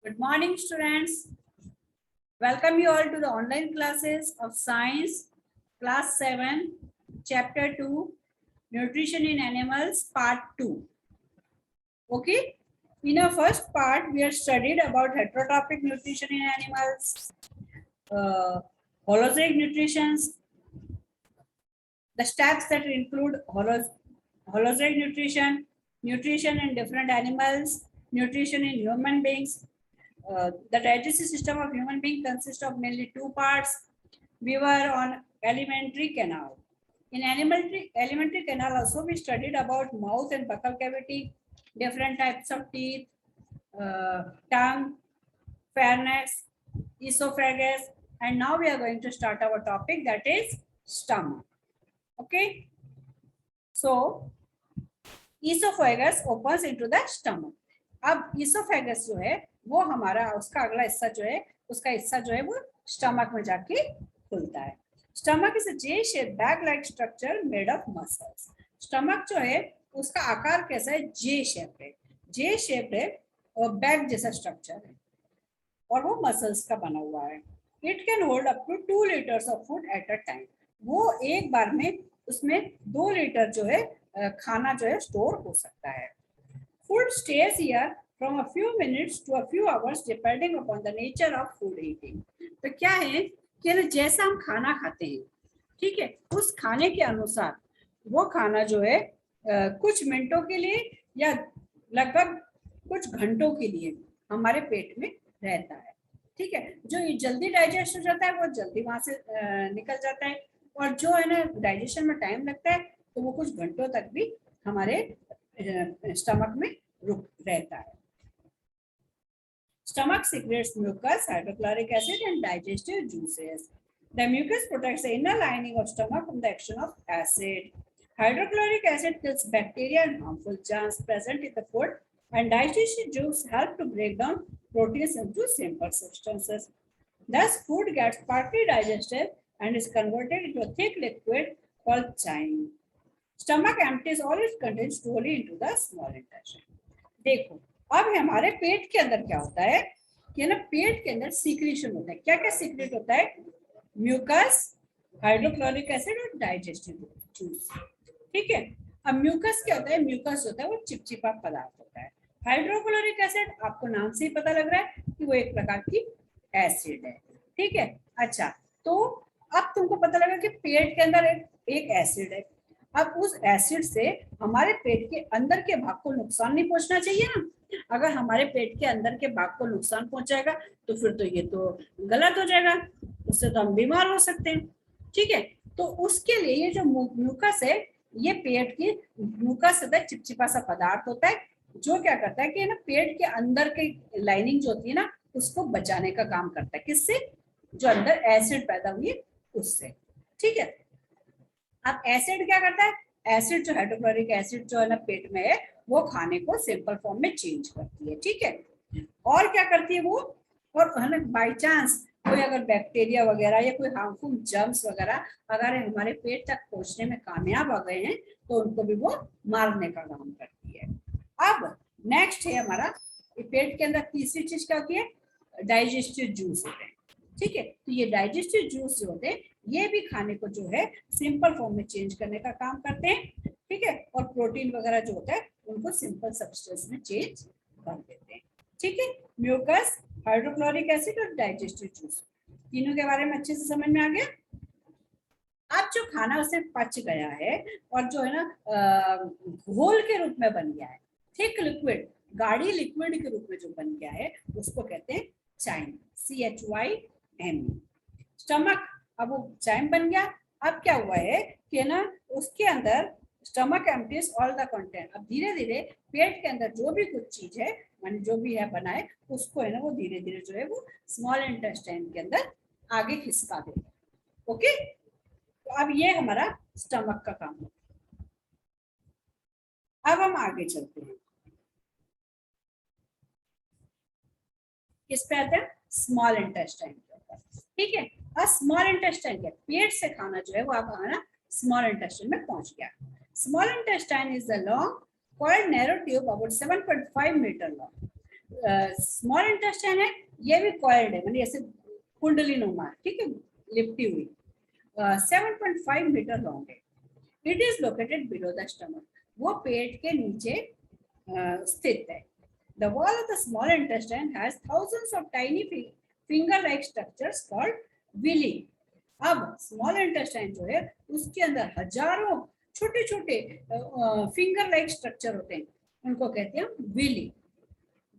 Good morning, students. Welcome you all to the online classes of Science, Class 7, Chapter 2, Nutrition in Animals, Part 2. Okay. In our first part, we have studied about heterotrophic nutrition in animals, holozoic nutrition, the steps that include holozoic nutrition, nutrition in different animals, nutrition in human beings. The digestive system of human being consists of mainly two parts. We were on alimentary canal. In alimentary canal also we studied about mouth and buccal cavity, different types of teeth, tongue, pharynx, esophagus, and now we are going to start our topic, that is stomach. Okay. So esophagus opens into the stomach. अब esophagus जो है वो हमारा उसका अगला हिस्सा जो है उसका हिस्सा जो है वो स्टमक में जाके खुलता है. Stomach is a J shape bag like structure made of muscles. Stomach जो है उसका आकार कैसा है? जे शेप है. जे शेप है और बैग जैसा स्ट्रक्चर है और वो मसल्स का बना हुआ है. It can hold up to 2 litres of food at a time. वो एक बार में उसमें 2 लीटर जो है खाना जो है स्टोर हो सकता है. Food stays here from a few minutes to a few hours depending upon the nature of food eating. तो क्या है कि जैसा हम खाना खाते हैं, ठीक है, उस खाने के अनुसार वो खाना जो है कुछ मिनटों के लिए या लगभग कुछ घंटों के लिए हमारे पेट में रहता है. ठीक है, जो जल्दी डाइजेस्ट हो जाता है वो जल्दी वहां से निकल जाता है और जो है ना डाइजेशन में टाइम लगता है तो वो कुछ घंटों तक भी हमारे स्टमक में रुक रहता है. Stomach secretes mucus, hydrochloric acid, and digestive juices. The mucus protects the inner lining of stomach from the action of acid. Hydrochloric acid kills bacteria and harmful germs present in the food, and digestive juice help to break down proteins into simple substances. Thus, food gets partly digested and is converted into a thick liquid called chyme. Stomach empties all its contents slowly into the small intestine. देखो अब हमारे पेट के अंदर क्या होता है कि ना पेट के अंदर सीक्रेशन होता है. क्या क्या सीक्रेट होता है? म्यूकस, हाइड्रोक्लोरिक एसिड और डाइजेस्टिव जूस. ठीक है, अब म्यूकस क्या होता है? म्यूकस होता है वो चिपचिपा पदार्थ होता है. हाइड्रोक्लोरिक एसिड आपको नाम से ही पता लग रहा है कि वो एक प्रकार की एसिड है. ठीक है, अच्छा, तो अब तुमको पता लगा कि पेट के अंदर एक एसिड है. अब उस एसिड से हमारे पेट के अंदर के भाग को नुकसान नहीं पहुंचना चाहिए ना. अगर हमारे पेट के अंदर के भाग को नुकसान पहुंचाएगा तो फिर तो ये तो गलत हो जाएगा, उससे तो हम बीमार हो सकते हैं. ठीक है, तो उसके लिए ये जो म्यूकस है ये पेट की म्यूकस होता है, चिपचिपा सा पदार्थ होता है जो क्या करता है कि ना पेट के अंदर की लाइनिंग जो होती है ना उसको बचाने का काम करता है. किससे? जो अंदर एसिड पैदा हुई है उससे. ठीक है, अब एसिड क्या करता है? एसिड जो हाइड्रोक्लोरिक एसिड जो है ना पेट में है वो खाने को सिंपल फॉर्म में चेंज करती है. ठीक है, और क्या करती है वो? और है ना बाई चांस कोई अगर बैक्टीरिया वगैरह या कोई हार्मफुल जर्म्स वगैरह अगर हमारे पेट तक पहुंचने में कामयाब हो गए हैं तो उनको भी वो मारने का काम करती है. अब नेक्स्ट है हमारा पेट के अंदर तीसरी चीज क्या होती है? डाइजेस्टिव जूस होते हैं. ठीक है, तो ये डाइजेस्टिव जूस जो होते हैं ये भी खाने को जो है सिंपल फॉर्म में चेंज करने का काम करते हैं. ठीक है, और प्रोटीन वगैरह जो होता है उनको सिंपल सब्सटेंस में चेंज कर देते हैं. ठीक है, म्यूकस, हाइड्रोक्लोरिक एसिड और डाइजेस्टिव जूस तीनों के बारे में अच्छे से समझ में आ गया. अब जो खाना उसे पच गया है और जो है ना घोल के रूप में बन गया है, थिक लिक्विड, गाढ़ी लिक्विड के रूप में जो बन गया है उसको कहते हैं चाइम. CHYME. स्टमक अब वो चाइम बन गया. अब क्या हुआ है कि ना उसके अंदर stomach empties all the content. अब धीरे धीरे पेट के अंदर जो भी कुछ चीज है माने जो भी है बनाए उसको है ना वो धीरे धीरे जो है वो स्मॉल इंटेस्टाइन के अंदर आगे खिसका देगा. ओके, तो अब ये हमारा स्टमक का काम है. अब हम आगे चलते हैं, किस पे आते हैं? स्मॉल इंटेस्टाइन के ऊपर. ठीक है, स्मॉल इंटेस्टाइन के पेट से खाना जो है वो आप हमारा स्मॉल इंटेस्टाइन में पहुंच गया. Small intestine is the long coiled narrow tube about 7.5 meter long. Small intestine है, ये भी कॉइल्ड है, मतलब ऐसे कुंडली नुमा, ठीक है, लिपटी हुई, 7.5 मीटर लॉन्ग है। It is located below the stomach, वो पेट के नीचे स्थित है। The wall of the small intestine has thousands of tiny finger-like structures called villi. अब स्मॉल इंटेस्टाइन जो है उसके अंदर हजारों छोटे छोटे फिंगर लाइक स्ट्रक्चर होते हैं, उनको कहते हैं villi.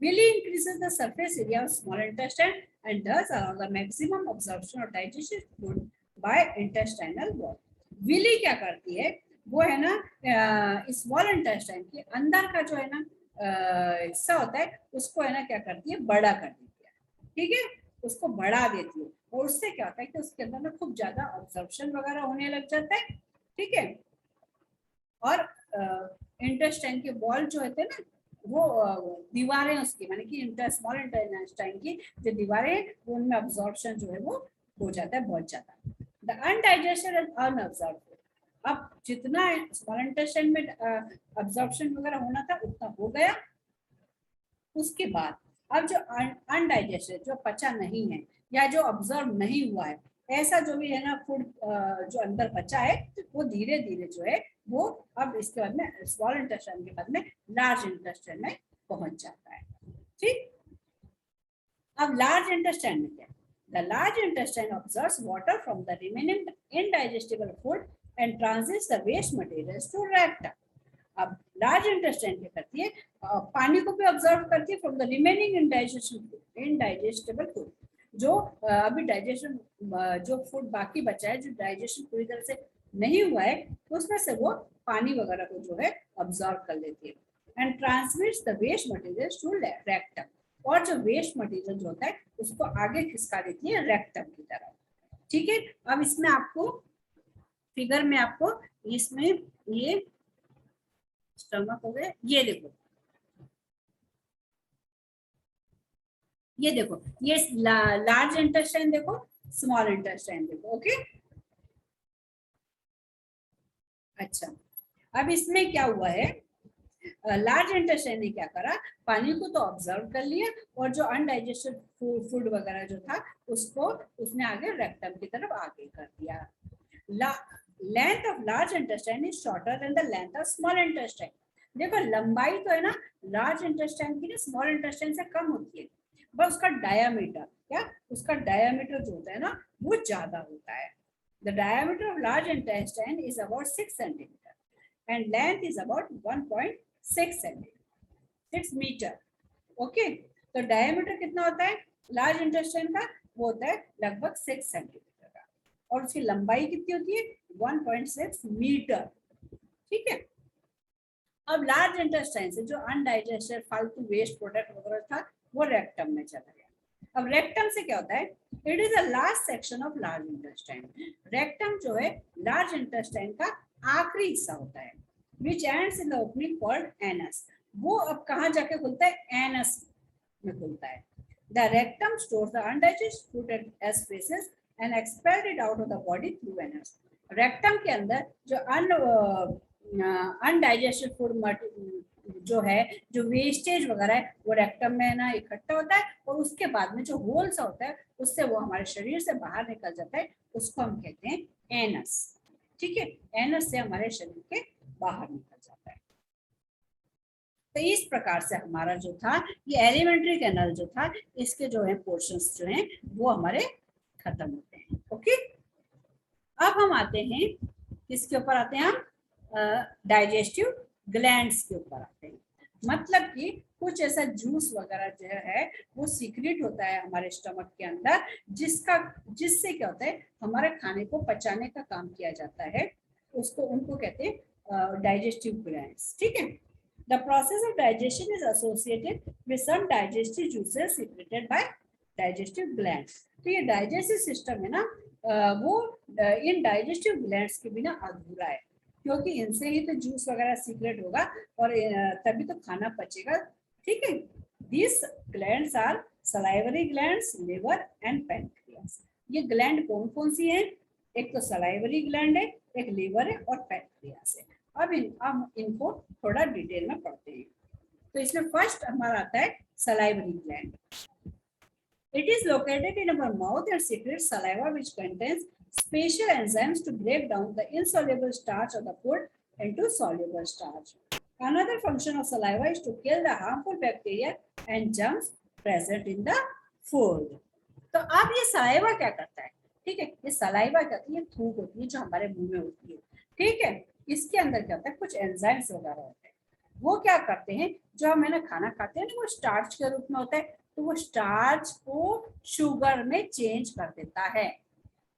Villi increases the surface area of small intestine and does allow the maximum absorption of digested food by intestinal wall. Villi क्या करती है, वो है ना स्मॉल इंटेस्टाइन के अंदर का जो है ना हिस्सा होता है, उसको है ना क्या करती है, बड़ा कर देती है, ठीक है, उसको बढ़ा देती है, और उससे क्या होता है कि उसके अंदर ना खूब ज्यादा ऑब्जॉर्प्शन वगैरह होने लग जाता है, ठीक है। और इंटेस्टाइन के वॉल जो होते हैं ना, वो दीवारें उसकी, माने कि स्मॉल इंटेस्टाइन की जो दीवारें हैं, उनमें ऑब्जॉर्प्शन जो है वो हो जाता है बहुत ज्यादा। द अनडाइजेस्टेड एंड अनअब्जॉर्ब्ड, अब जितना स्मॉल इंटेस्टाइन में अब्जॉर्प्शन वगैरह होना था उतना हो गया, उसके बाद अब जो अनडाइजेस्टेड, जो पचा नहीं है या जो ऑब्जर्व नहीं हुआ है, ऐसा जो भी है ना फूड जो अंदर बचा है, वो धीरे धीरे जो है वो अब इसके बाद में स्मॉल इंटेस्टाइन के बाद में लार्ज इंटेस्टाइन में पहुंच जाता है, ठीक। अब लार्ज इंटेस्टाइन में क्या, the large intestine observes water from the remaining indigestible food and transits the waste materials to rectum. अब लार्ज इंटेस्टाइन क्या करती है, पानी को भी ऑब्जर्व करती है from the remaining indigestible food, जो अभी डाइजेशन जो फूड बाकी बचा है, जो डाइजेशन पूरी तरह से नहीं हुआ है, तो उसमें से वो पानी वगैरह को जो है ऑब्जर्व कर लेती है and transmits the waste material to rectum, और जो वेस्ट मटेरियल जो होता है उसको आगे खिसका देती है रेक्टम की तरफ, ठीक है। अब इसमें आपको फिगर में आपको इसमें ये स्टमक हो गया, ये देखो, ये देखो, ये लार्ज इंटेस्टाइन देखो, स्मॉल इंटेस्टाइन देखो, ओके। अच्छा, अब इसमें क्या हुआ है, लार्ज इंटेस्टाइन ने क्या करा, पानी को तो ऑब्जर्व कर लिया, और जो अनडाइजेस्टेड फूड वगैरह जो था उसको उसने आगे रेक्टम की तरफ आगे कर दिया। Length of large intestine is shorter than the length of small intestine. देखो लंबाई तो है ना लार्ज इंटेस्टाइन की ना स्मॉल इंटेस्टाइन से कम होती है, बस उसका डायामीटर, क्या उसका डायामीटर जो होता है ना वो ज्यादा होता है। The diameter of large intestine is about 6 centimetre and length is about 1.6 centimetre 6 metre, okay. तो डायमीटर कितना होता है लार्ज इंटेस्टाइन का, वो होता है लगभग 6 सेंटीमीटर का, और उसकी लंबाई कितनी होती है 1.6 मीटर, ठीक है। अब लार्ज इंटेस्टाइन से जो अनडाइजेस्टेड फालतू वेस्ट प्रोडक्ट वगैरह था वो रेक्टम में चला गया। अब रेक्टम से क्या होता है, it is the last section of large intestine. Rectum जो है लार्ज इंटेस्टाइन का आखिरी हिस्सा होता है, which ends in the opening called anus। वो अब कहाँ जाके खुलता है, एनस में खुलता है। The rectum stores the undigested food as feces and expelled it out of the body through anus। Rectum के अंदर जो अनडाइजेस्टेड फूड जो है, जो वेस्टेज वगैरह है, वो रेक्टम में ना इकट्ठा होता है, और उसके बाद में जो होल्स होता है उससे वो हमारे शरीर से बाहर निकल जाता है, उसको हम कहते हैं एनस, ठीक है। एनस से हमारे शरीर के बाहर निकल जाता है। तो इस प्रकार से हमारा जो था ये एलिमेंट्री कैनल जो था, इसके जो है पोर्शंस जो हैं वो हमारे खत्म होते हैं, ओके। अब हम आते हैं किसके ऊपर आते हैं, हम डाइजेस्टिव ग्लैंड्स के ऊपर आते हैं। मतलब कि कुछ ऐसा जूस वगैरह जो है वो सीक्रेट होता है हमारे स्टमक के अंदर, जिससे क्या होता है हमारे खाने को पचाने का काम किया जाता है, उसको उनको कहते हैं डाइजेस्टिव ग्लैंड्स, ठीक है। The process of digestion is associated with some digestive juices secreted by digestive glands. तो ये डाइजेस्टिव सिस्टम है ना वो इन डाइजेस्टिव ग्लैंड्स के बिना अधूरा है, क्योंकि इनसे ही तो जूस वगैरह सीक्रेट होगा और तभी तो खाना पचेगा, ठीक है। This glands are salivary glands, liver and pancreas. ये ग्लैंड कौन कौन सी हैं, एक तो सलाइवरी ग्लैंड है, एक लिवर है और पैनक्रियास है। अब इनको थोड़ा डिटेल में पढ़ते हैं। तो इसमें फर्स्ट हमारा आता है salivary gland. It is located in our mouth and secretes saliva, which contains special enzymes to break down the insoluble starch of the food into soluble starch. Another function of saliva is to kill the harmful bacteria and germs present in the food. तो अब ये saliva क्या करता है? ठीक है, ये saliva क्या होती है? थूक होती है जो हमारे मुंह में होती है. ठीक है, इसके अंदर क्या होता है? कुछ एंजाइम्स वगैरह होते हैं. वो क्या करते हैं? जो हम है ना खाना खाते हैं ना, वो स्टार्च के रूप में होता है, तो वो स्टार्च को शुगर में चेंज कर देता है.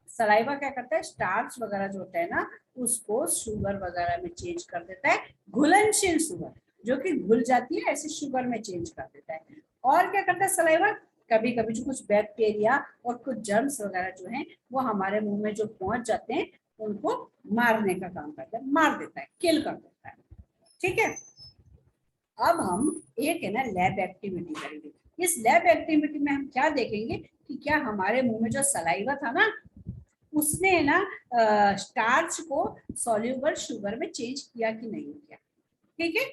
सलाइवा क्या करता है? स्टार्च वगैरह जो होता है ना, उसको शुगर वगैरह में चेंज कर देता है. घुलनशील शुगर जो कि घुल जाती है, ऐसे शुगर में चेंज कर देता है. और क्या करता है सलाइवा? कभी कभी जो कुछ बैक्टीरिया और कुछ जर्म्स वगैरह जो हैं वो हमारे मुंह में जो पहुंच जाते हैं उनको मारने का काम करता है, मार देता है, किल कर देता है. ठीक है, अब हम एक है ना लैब एक्टिविटी करेंगे. इस लैब एक्टिविटी में हम क्या देखेंगे कि क्या हमारे मुंह में जो सलाइवा था ना, उसने ना स्टार्च को सॉल्यूबल शुगर में चेंज किया कि नहीं किया. ठीक है,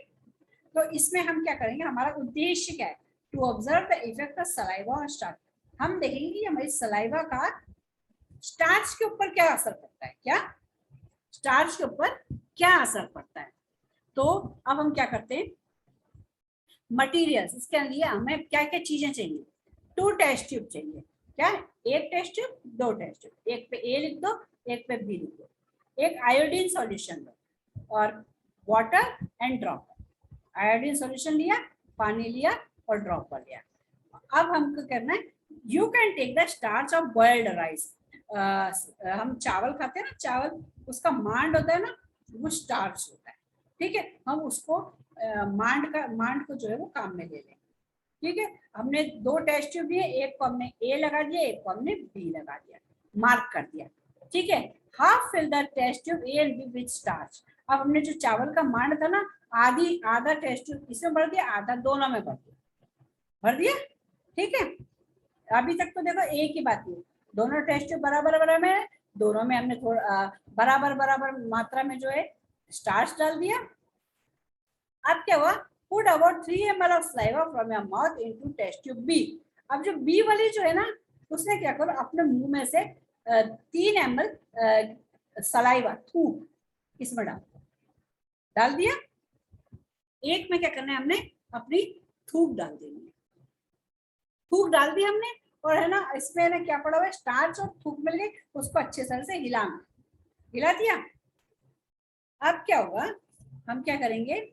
तो इसमें हम क्या करेंगे? हमारा उद्देश्य क्या है? To observe the effect of saliva on starch. हम देखेंगे कि हमारी सलाइवा का स्टार्च के ऊपर क्या असर पड़ता है. क्या स्टार्च के ऊपर क्या असर पड़ता है? तो अब हम क्या करते हैं, मटीरियल्स इसके लिए हमें क्या क्या चीजें चाहिए? 2 टेस्ट ट्यूब चाहिए. क्या? एक टेस्ट ट्यूब, 2 टेस्ट ट्यूब. एक पे ए लिख दो, एक पे बी लिख दो. एक आयोडीन सॉल्यूशन दो और water and dropper. Iodine solution लिया, पानी लिया और ड्रॉपर लिया. अब हमको करना है, you can take the starch of boiled rice. हम चावल खाते हैं ना, चावल उसका मांड होता है ना, वो स्टार्च होता है. ठीक है, हम उसको मांड को जो है वो काम में ले लें. ठीक है, हमने 2 टेस्ट ट्यूब लिए, एक को हमने ए लगा दिया, एक को हमने बी लगा दिया, मार्क कर दिया. ठीक है, half fill the test tube A and B with starch. अब हमने जो चावल का मांड था ना, आधा टेस्ट ट्यूब इसमें भर दिया, आधा दोनों में भर दिया. ठीक है, अभी तक तो देखो एक ही बात है, दोनों टेस्ट ट्यूब बराबर बराबर में, दोनों में हमने थोड़ा बराबर बराबर मात्रा में जो है स्टार्च डाल दिया. अब क्या हुआ? Put about 3 ml of saliva from your mouth into test tube B. अब जो B वाली जो है ना, उसने क्या करो, अपने मुंह में से 3 ml सलाइवा थूक इसमें डाल दिया. एक में क्या करना है, हमने अपनी थूक डाल देनी है. थूक डाल दी हमने, और है ना इसमें ना क्या पड़ा हुआ है, स्टार्च और थूक मिल गई, उसको अच्छे तरह से हिला दिया. अब क्या होगा, हम क्या करेंगे,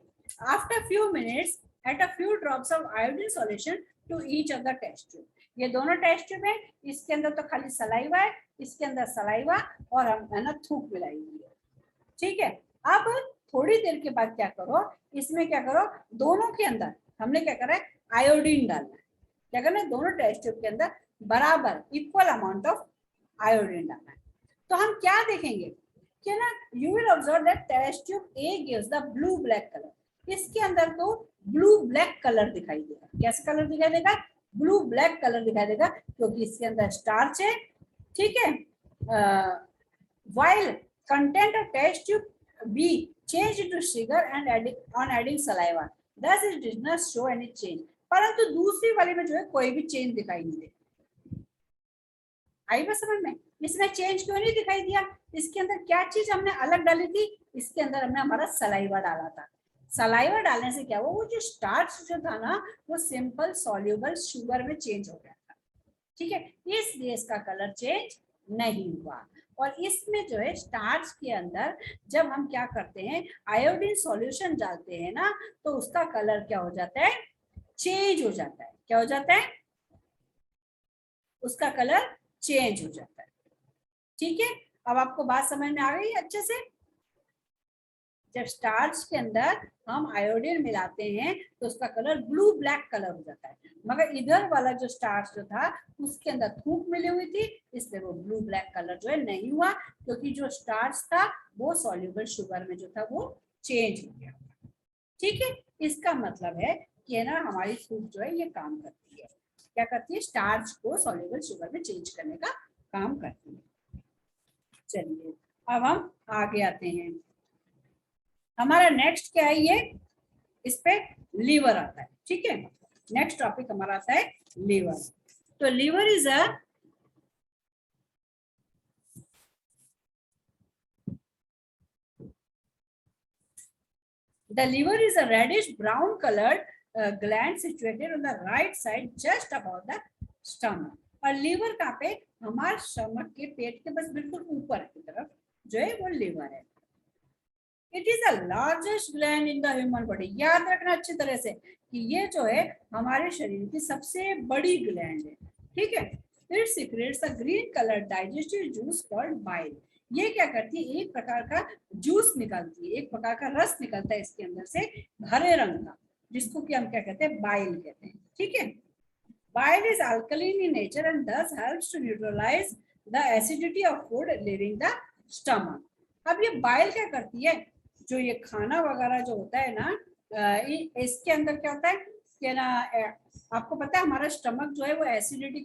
after few minutes add a few drops of iodine solution to each of the test tube. ये दोनों टेस्ट ट्यूब है, इसके अंदर तो खाली सलाइवा है, इसके अंदर सलाइवा और हम है ना थूक मिलाई हुई है. ठीक है, अब थोड़ी देर के बाद क्या करो, इसमें क्या करो, दोनों के अंदर हमने क्या करा है, आयोडीन डालना है. क्या करना है, दोनों टेस्ट ट्यूब के अंदर बराबर इक्वल अमाउंट ऑफ आयोडीन डालना है. तो हम क्या देखेंगे कि ना, you will observe that test tube A gives the blue black colour. इसके अंदर तो ब्लू ब्लैक कलर दिखाई देगा. कैसे कलर दिखाई देगा? ब्लू ब्लैक कलर दिखाई देगा, क्योंकि इसके अंदर स्टार्च है. ठीक है, while content of test tube B changed to sugar and adding saliva, thus it did not show any change. परंतु दूसरी वाले में जो है कोई भी चेंज दिखाई नहीं दे. आई बात समझ में? इसमें चेंज क्यों नहीं दिखाई दिया? इसके अंदर क्या चीज हमने अलग डाली थी? इसके अंदर हमने हमारा सलाइवा डाला था. सलाइवा डालने से क्या हुआ, वो जो स्टार्च जो था ना, वो सिंपल सॉल्यूबल शुगर में चेंज हो गया था. ठीक है, इसलिए इसका कलर चेंज नहीं हुआ. और इसमें जो है स्टार्च के अंदर जब हम क्या करते हैं, आयोडीन सॉल्यूशन डालते हैं ना, तो उसका कलर क्या हो जाता है, चेंज हो जाता है. क्या हो जाता है? उसका कलर चेंज हो जाता है. ठीक है, अब आपको बात समझ में आ गई अच्छे से? जब स्टार्च के अंदर हम आयोडीन मिलाते हैं तो उसका कलर ब्लू ब्लैक कलर हो जाता है, मगर इधर वाला जो स्टार्च जो था उसके अंदर थूक मिली हुई थी, इसलिए वो ब्लू ब्लैक कलर जो है नहीं हुआ, क्योंकि जो स्टार्च था वो सॉल्यूबल शुगर में जो था वो चेंज हो गया. ठीक है, इसका मतलब है कि ना हमारी थूक जो है ये काम करती है. क्या करती है? स्टार्च को सॉल्यूबल शुगर में चेंज करने का काम करती है. चलिए अब हम आगे आते हैं. हमारा नेक्स्ट क्या है, ये इस पे लीवर आता है, ठीक है। नेक्स्ट टॉपिक हमारा आता है लीवर। तो liver is a The liver is a reddish brown colored gland situated on the right side just above the stomach. और लीवर कहाँ पे, हमारे स्टमक के पेट के बस बिल्कुल ऊपर की तरफ जो है वो लीवर है। It is the largest gland in the human body. याद रखना अच्छी तरह से कि ये जो है हमारे शरीर की सबसे बड़ी ग्लैंड है, ठीक है। It secrets a green colour digestive juice called bile. ये क्या करती है, एक प्रकार का जूस निकालती है, एक प्रकार का रस निकलता है इसके अंदर से हरे रंग का, जिसको कि हम क्या कहते हैं, बाइल कहते हैं, ठीक है। Bile is alkaline in nature and thus helps to neutralize the acidity of food leaving the stomach. अब ये बाइल क्या करती है, जो ये खाना वगैरह जो होता है ना, इसके अंदर क्या होता है कि ना, आपको पता है हमारा स्टमक जो है वो एसिडिटी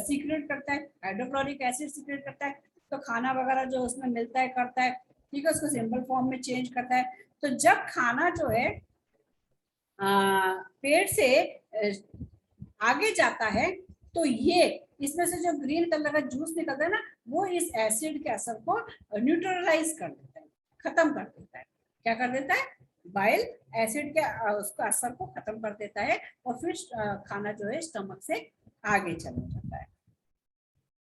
सीक्रेट करता है, हाइड्रोक्लोरिक एसिड सीक्रेट करता है। तो खाना वगैरह जो उसमें मिलता है करता है, ठीक है, उसको सिंपल फॉर्म में चेंज करता है। तो जब खाना जो है पेट से आगे जाता है, तो ये इसमें से जो ग्रीन कलर का जूस निकलता है ना, वो इस एसिड के असर को न्यूट्रलाइज कर देता है, खत्म कर देता है। क्या कर देता है, बाइल एसिड के उसका असर को खत्म कर देता है, और फिर खाना जो है स्टमक से आगे चला जाता है।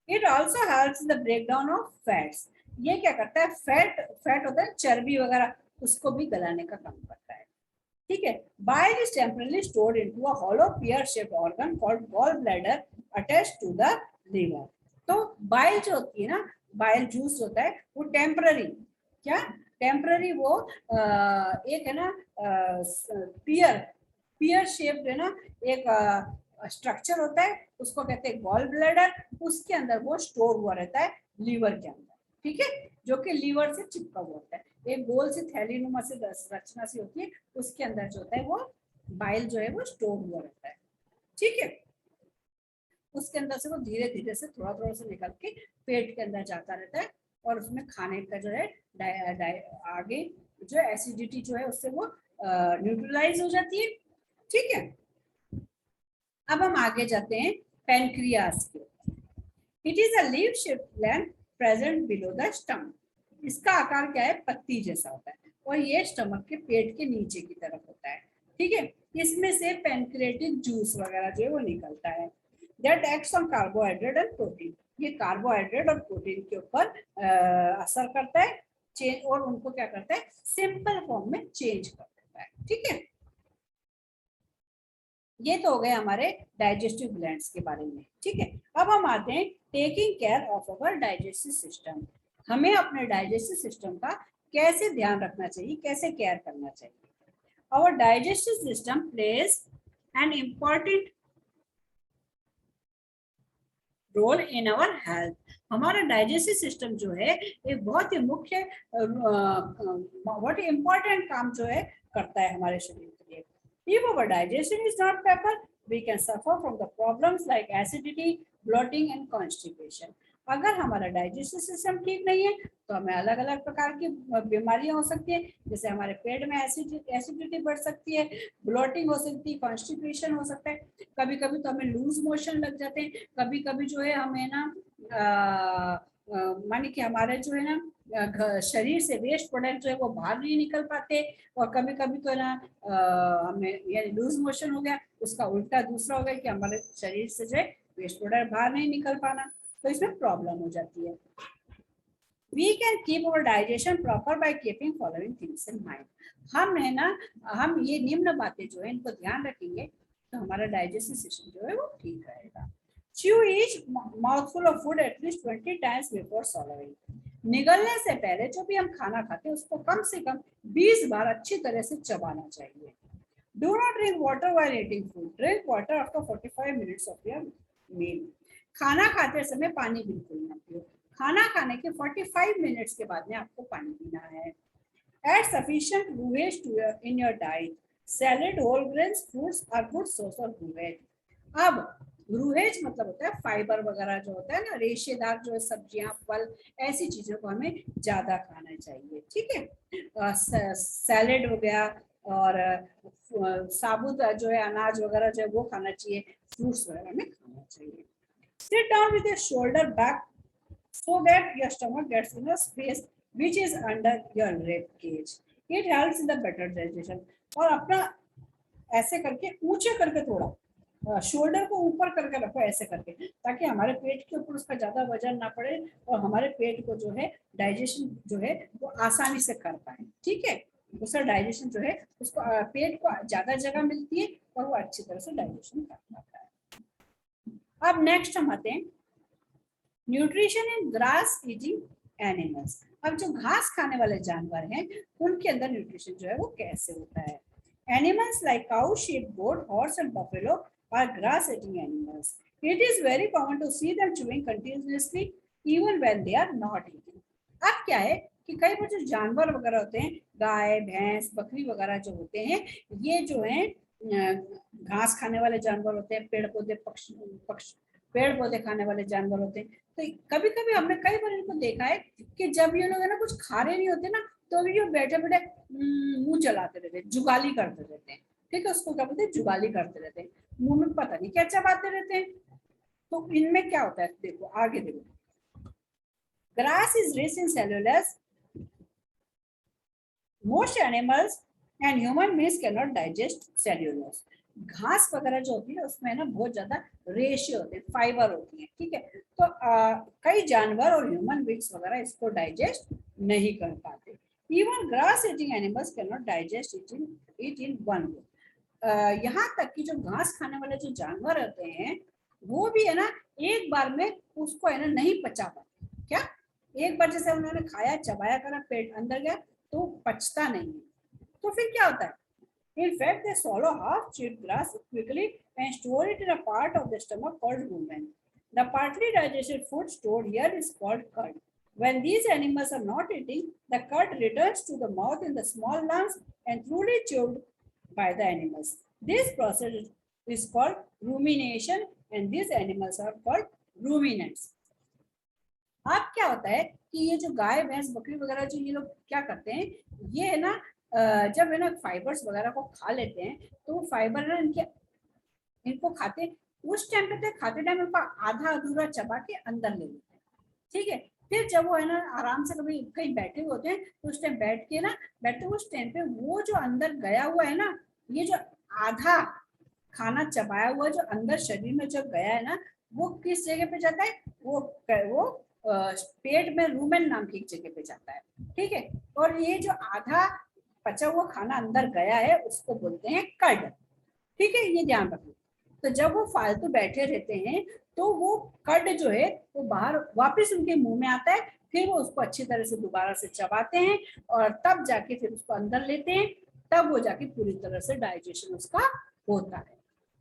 It also helps in the break down of fats. ये क्या करता है, फैट होता है चर्बी वगैरह, उसको भी गलाने का काम करता है, ठीक है। Bile is temporarily stored into a hollow pear-shaped organ called gallbladder attached to the liver. तो बाइल जो होती है ना, बाइल जूस होता है वो टेम्पररी, क्या टेम्पररी, वो एक है ना पियर शेप्ड है ना, एक स्ट्रक्चर होता है, उसको कहते हैं गॉल ब्लैडर। उसके अंदर वो स्टोर हुआ रहता है लीवर के अंदर, ठीक है, जो कि लीवर से चिपका हुआ होता है। एक गोल सी थैलीनुमा से रचना सी होती है, उसके अंदर जो होता है वो बाइल जो है वो स्टोर हुआ रहता है, ठीक है। उसके अंदर से वो धीरे धीरे से थोड़ा थोड़ा से निकल के पेट के अंदर जाता रहता है, और उसमें खाने का जो है आगे जो एसिडिटी जो है उससे वो न्यूट्रलाइज हो जाती है, ठीक है। अब हम आगे जाते हैं पेनक्रियास के। It is a leave shaped gland present below the stomach. इसका आकार क्या है, पत्ती जैसा होता है, और ये स्टमक के पेट के नीचे की तरफ होता है, ठीक है। इसमें से पेनक्रियाटिक जूस वगैरह जो है वो निकलता है। That acts on carbohydrate and protein. ये कार्बोहाइड्रेट और प्रोटीन के ऊपर असर करता है, चेंज, और उनको क्या करता है, सिंपल फॉर्म में चेंज कर देता है, ठीक है। ये तो हो गए हमारे डाइजेस्टिव ग्लैंड्स के बारे में, ठीक है। अब हम आते हैं taking care of our digestive system. हमें अपने डाइजेस्टिव सिस्टम का कैसे ध्यान रखना चाहिए, कैसे केयर करना चाहिए। Our digestive system plays an important role in our health. हमारा डाइजेस्टिव सिस्टम जो है एक बहुत ही मुख्य, बहुत ही इम्पोर्टेंट काम जो है करता है हमारे शरीर के लिए। If our digestion is not proper, we can suffer from the problems like acidity, bloating and constipation. अगर हमारा डाइजेस्टिव सिस्टम ठीक नहीं है तो हमें अलग अलग प्रकार की बीमारियां हो सकती है, जैसे हमारे पेट में एसिडिटी बढ़ सकती है, ब्लोटिंग हो सकती है, कॉन्स्टिपेशन हो सकता है, कभी कभी तो हमें लूज मोशन लग जाते हैं, कभी कभी जो है हमें ना माने कि हमारे जो है ना शरीर से वेस्ट प्रोडक्ट जो है वो बाहर नहीं निकल पाते, और कभी कभी तो ना हमें यानी लूज मोशन हो गया, उसका उल्टा दूसरा हो गया कि हमारे शरीर से जो है वेस्ट प्रोडक्ट बाहर नहीं निकल पाना, तो इसमें प्रॉब्लम हो जाती है। We can keep our digestion proper by keeping following things in mind. हम है ना, हम ये निम्न बातें जो है इनको ध्यान रखेंगे तो हमारा डाइजेस्टिव सिस्टम जो है वो ठीक रहेगा। Chew each mouthful of food at least 20 times before swallowing. निगलने से पहले जो भी हम खाना खाते हैं उसको कम से कम 20 बार अच्छी तरह से चबाना चाहिए। Do not drink water while eating food. Drink water after 45 minutes of your meal. खाना खाते समय पानी बिल्कुल ना पियो। खाना खाने के 45 मिनट्स के बाद में आपको पानी पीना है। Add sufficient roughage to in your diet. Salad, whole grains, fruits are good source of roughage. अब रूहेज मतलब होता है फाइबर वगैरह जो होता है ना, रेशेदार जो सब्जियां, फल, ऐसी चीजों को हमें ज्यादा खाना चाहिए, ठीक है। सैलेड हो गया, और साबुत जो है अनाज वगैरह जो है वो खाना चाहिए, फ्रूट्स वगैरह में खाना चाहिए। Sit down with your shoulder back so that your stomach gets in a space which is under your rib cage. It helps in the better digestion. और अपना ऐसे करके ऊंचे करके थोड़ा शोल्डर को ऊपर करके रखो ऐसे करके, ताकि हमारे पेट के ऊपर उसका ज्यादा वजन ना पड़े और हमारे पेट को जो है डाइजेशन जो है वो आसानी से कर पाए। ठीक है, उसका डाइजेशन जो है उसको पेट को ज्यादा जगह मिलती है और वो अच्छी तरह से डाइजेशन कर पाता है। अब नेक्स्ट हम आते हैं nutrition in grass eating animals. अब जो घास खाने वाले जानवर हैं उनके अंदर न्यूट्रिशन जो है वो कैसे होता है। Animals like cow, sheep, goat, horse and buffalo are grass eating animals. It is very common to see them chewing continuously even when they are not eating. अब क्या है कि कई बार जो जानवर वगैरह होते हैं, गाय, भैंस, बकरी वगैरह जो होते हैं, ये जो है घास खाने वाले जानवर होते हैं, पेड़ पौधे पेड़ पौधे खाने वाले जानवर होते हैं। तो कभी कभी हमने कई बार इनको देखा है कि जब ये लोग है ना कुछ खा रहे नहीं होते ना, तो भी ये बैठे बैठे मुंह चलाते रहते हैं, जुगाली करते रहते हैं। ठीक है, उसको क्या बोलते हैं, जुगाली करते रहते हैं, मुंह में पता नहीं क्या चबाते रहते हैं। तो इनमें क्या होता है, देखो आगे देखो, grass is rich in cellulose. Most animals and human beings can not digest cellulose. घास वगैरह जो होती है उसमें ना बहुत ज्यादा रेशे होते हैं, फाइबर होती है। ठीक है, तो कई जानवर और ह्यूमन बीइंग्स वगैरह इसको डाइजेस्ट नहीं कर पाते. Even grass eating animals can not digest it in one go. यहाँ तक कि जो घास खाने वाले जो जानवर होते हैं वो भी है ना एक बार में उसको है ना नहीं पचा पाते. क्या एक बार जैसे उन्होंने खाया, चबाया करा, पेट अंदर गया तो पचता नहीं है. तो फिर क्या होता है, in fact they swallow half chewed grass quickly and store it in a part of the stomach called rumen. The partly digested food stored here is called cud. When these animals are not eating, the cud returns to the mouth in the small lungs and truly chewed by the animals. This process is called rumination and these animals are called ruminants. अब क्या होता है कि ये जो गाय, भैंस, बकरी वगैरह जो ये लोग क्या करते हैं, ये है ना जब है ना फाइबर्स वगैरह को खा लेते हैं तो वो फाइबर ना इनको खाते उस टाइम पे खाते टाइम इनको आधा अधूरा चबा के अंदर ले लेते हैं. ठीक है, फिर जब वो है ना आराम से कभी कहीं बैठे होते हैं तो उस टाइम बैठते उस टाइम पे वो जो अंदर गया हुआ है ना, ये जो आधा खाना चबाया हुआ जो अंदर शरीर में जब गया है ना, वो किस जगह पे जाता है, वो पेट में रूमेन नाम की एक जगह पे जाता है. ठीक है, और ये जो आधा पचा हुआ खाना अंदर गया है उसको बोलते हैं कड. ठीक है, ये ध्यान रखो. तो जब वो फालतू बैठे रहते हैं तो वो कड जो है वो बाहर वापस उनके मुंह में आता है, फिर वो उसको अच्छी तरह से दोबारा से चबाते हैं और तब जाके फिर उसको अंदर लेते हैं, तब वो जाके पूरी तरह से डाइजेशन उसका होता है.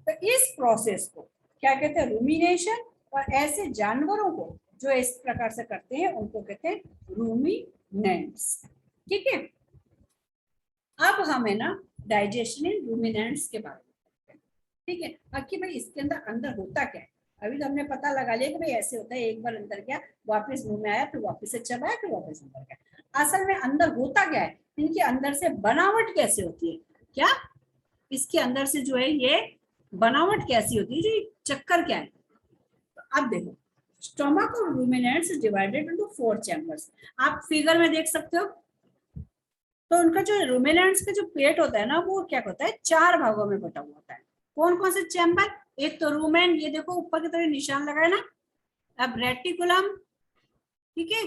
तो इस प्रोसेस को क्या कहते हैं, रूमिनेशन. और ऐसे जानवरों को जो इस प्रकार से करते हैं उनको कहते हैं रूमिनेंट्स. ठीक है, अब हम है ना डाइजेशन इन रूमिनेंट्स के बारे में. ठीक है, अब कि भाई इसके अंदर होता क्या है. अभी तो हमने पता लगा लिया कि भाई ऐसे होता है, एक बार अंदर गया, वापस मुंह में आया, फिर वापस से चबाया, फिर वापस अंदर गया. असल में अंदर होता क्या है, इनके अंदर से बनावट कैसे होती है, क्या इसके अंदर से जो है ये बनावट कैसी होती है, जो चक्कर क्या है. तो अब देखो, स्टोमक और रूमिनेंट्स डिवाइडेड इनटू 4 चैम्बर्स. आप फिगर में देख सकते हो. तो उनका जो रूमिनेंट्स का जो पेट होता है ना, वो क्या होता है, 4 भागों में बटा हुआ होता है. कौन कौन से चैम्बर, एक तो रूमेन, ये देखो ऊपर की तरफ निशान लगाए ना. अब रेटिकुलम, ठीक है,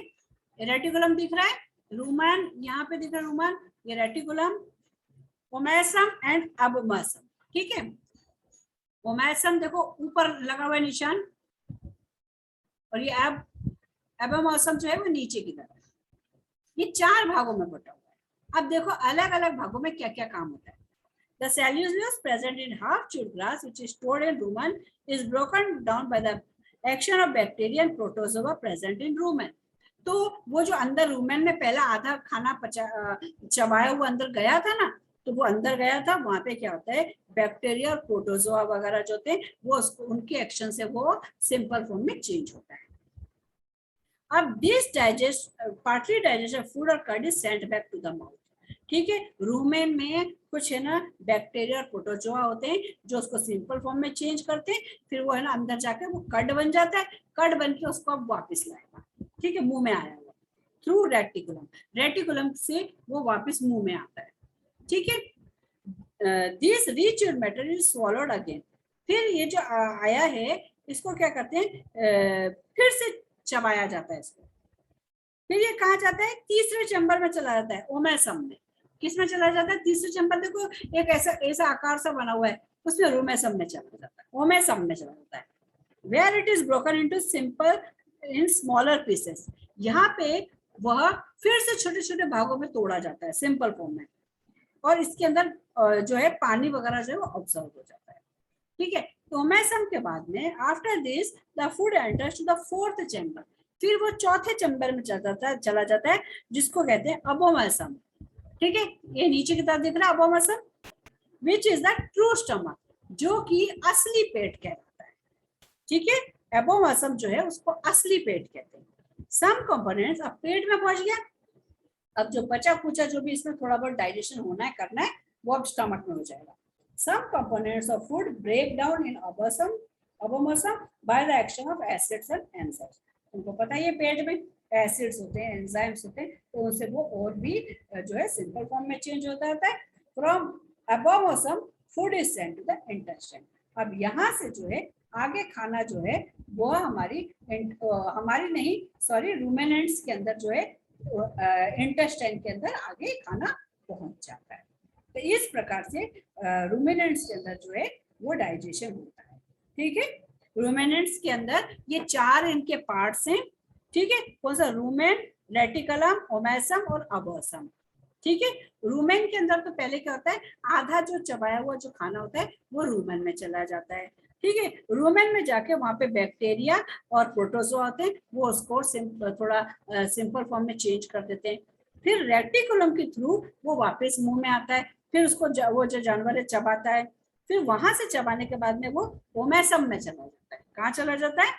रेटिकुलम दिख रहा है, रूमेन यहाँ पे दिख रहा है, रूमेन, ये रेटिकुलम, ओमेसम एंड अबोमसम. ठीक है, ओमेसम देखो ऊपर लगा हुआ है निशान, और ये एबोमसम जो है वो नीचे की तरफ. ये 4 भागों में बटा हुआ है. अब देखो अलग अलग भागों में क्या क्या काम होता है. The cellulose present in half-chewed grass, which is stored in rumen, is broken down by the action of bacteria and protozoa present in rumen. तो वो जो अंदर रूमेन में पहला आधा खाना चबाया हुआ अंदर गया था ना, तो वो अंदर गया था, वहां पे क्या होता है, बैक्टीरिया और प्रोटोजोआ वगैरह जो होते हैं वो उनके एक्शन से वो सिंपल फॉर्म में चेंज होता है. अब this partly digested food or curd is sent back to the mouth. ठीक है। रूमेन में कुछ है ना बैक्टीरिया और प्रोटोजोआ होते हैं जो उसको सिंपल फॉर्म में चेंज करते हैं, फिर वो है ना अंदर जाके वो कड बन जाता है, कड बन के उसको अब वापस लाएगा, ठीक है, मुंह में आया हुआ थ्रू रेटिकुलम, रेटिकुलम से वो वापस मुंह में आता है, ठीक है। This rich matter is swallowed again, फिर ये जो आया है इसको क्या करते हैं, फिर से चबाया जाता है इसको, फिर ये कहा जाता है तीसरे चैम्बर में चला जाता है, ओमेसम में। किस में चला जाता है? तीसरे चैम्बर। देखो एक ऐसा ऐसा आकार सा बना हुआ है, उसमें रोमेसम में चला जाता है, ओमेसम में चला जाता है, where it is broken into simple in smaller pieces. यहाँ पे वह फिर से छोटे छोटे भागों में तोड़ा जाता है सिंपल फॉर्म में, और इसके अंदर जो है पानी वगैरह जो है वो ऑब्जर्व हो जाता है, ठीक है। तो ओमेसम के बाद में after this the food enters to the fourth chamber, फिर वो चौथे चैम्बर में चला जाता है जिसको कहते हैं अबोमसम, ठीक है। ये नीचे की तरफ दिख रहा है abomasum, which is the true stomach, जो कि असली पेट कहलाता है, ठीक है। एबोमसम जो है उसको असली पेट कहते हैं। सम कंपोनेंट्स अब पेट में पहुंच गया, अब जो बचा कुचा जो भी इसमें थोड़ा बहुत डाइजेशन होना है करना है वो अब स्टमक में हो जाएगा। Some components of food break down in abomosum by the action of acids and enzymes. उनको पता है ये पेट में एसिड्स होते हैं, एंजाइम्स होते हैं, तो उनसे वो और भी जो है सिंपल फॉर्म में चेंज होता रहता है। From abomosum food is sent to the intestine. अब यहाँ से जो है आगे खाना जो है वो हमारी नहीं सॉरी रूमेनेंट्स के अंदर जो है इंटेस्टाइन के अंदर आगे खाना पहुंच जाता है। तो इस प्रकार से रूमेनेंट्स के अंदर जो है वो डाइजेशन होता है, ठीक है। रूमेनेंट्स के अंदर ये चार इनके पार्ट्स हैं, ठीक है। कौन सा? रूमेन, रेटिकुलम, ओमेसम और अबोसम, ठीक है। रूमेन के अंदर तो पहले क्या होता है, आधा जो चबाया हुआ जो खाना होता है वो रूमेन में चला जाता है, ठीक है। रूमेन में जाके वहां पे बैक्टीरिया और प्रोटोजोआ होते हैं, वो उसको थोड़ा सिंपल फॉर्म में चेंज कर देते हैं। फिर रेटिकुलम के थ्रू वो वापस मुंह में आता है, फिर उसको वो जो जानवर है चबाता है, फिर वहां से चबाने के बाद में वो ओमेसम में चला जाता है। कहाँ चला जाता है?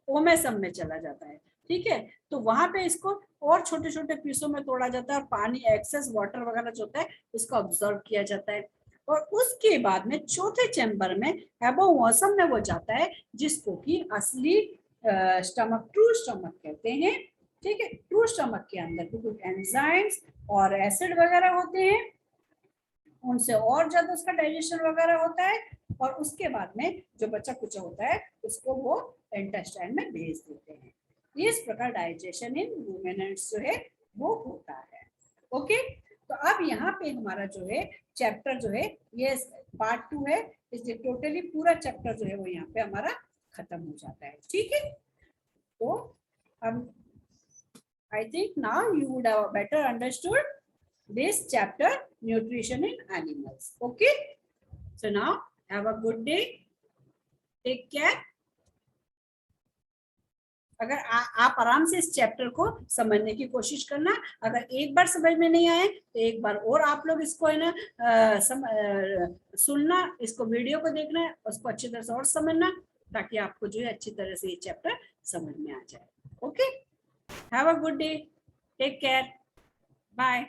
ओमेसम में चला जाता है, ठीक है। तो वहां पे इसको और छोटे छोटे पीसों में तोड़ा जाता है और पानी एक्सेस वाटर वगैरह जो होता है उसको ऑब्जर्व किया जाता है, और उसके बाद में चौथे चैम्बर में एबोमोसम में वो जाता है जिसको कि असली स्टमक, ट्रू स्टमक कहते हैं, ठीक है। ट्रू स्टमक के अंदर भी कुछ एंजाइम्स और एसिड वगैरह होते हैं, उनसे और ज्यादा उसका डाइजेशन वगैरह होता है, और उसके बाद में जो बचा कुचा होता है उसको वो इंटेस्टाइन में भेज देते हैं। इस प्रकार डाइजेशन इन रूमेनेंट्स जो है वो होता है, ओके। तो अब यहाँ पे हमारा जो है चैप्टर जो है ये पार्ट 2 है, इसलिए टोटली पूरा चैप्टर जो है वो यहाँ पे हमारा खत्म हो जाता है, ठीक है। तो अब I think now you would have better understood this chapter, nutrition in animals, okay. So now have a good day, take care. अगर आप आराम से इस चैप्टर को समझने की कोशिश करना, अगर एक बार समझ में नहीं आए तो एक बार और आप लोग इसको है ना सुनना, इसको वीडियो को देखना है, उसको अच्छी तरह से और समझना, ताकि आपको जो है अच्छी तरह से ये चैप्टर समझ में आ जाए, okay. Have a good day, take care, bye.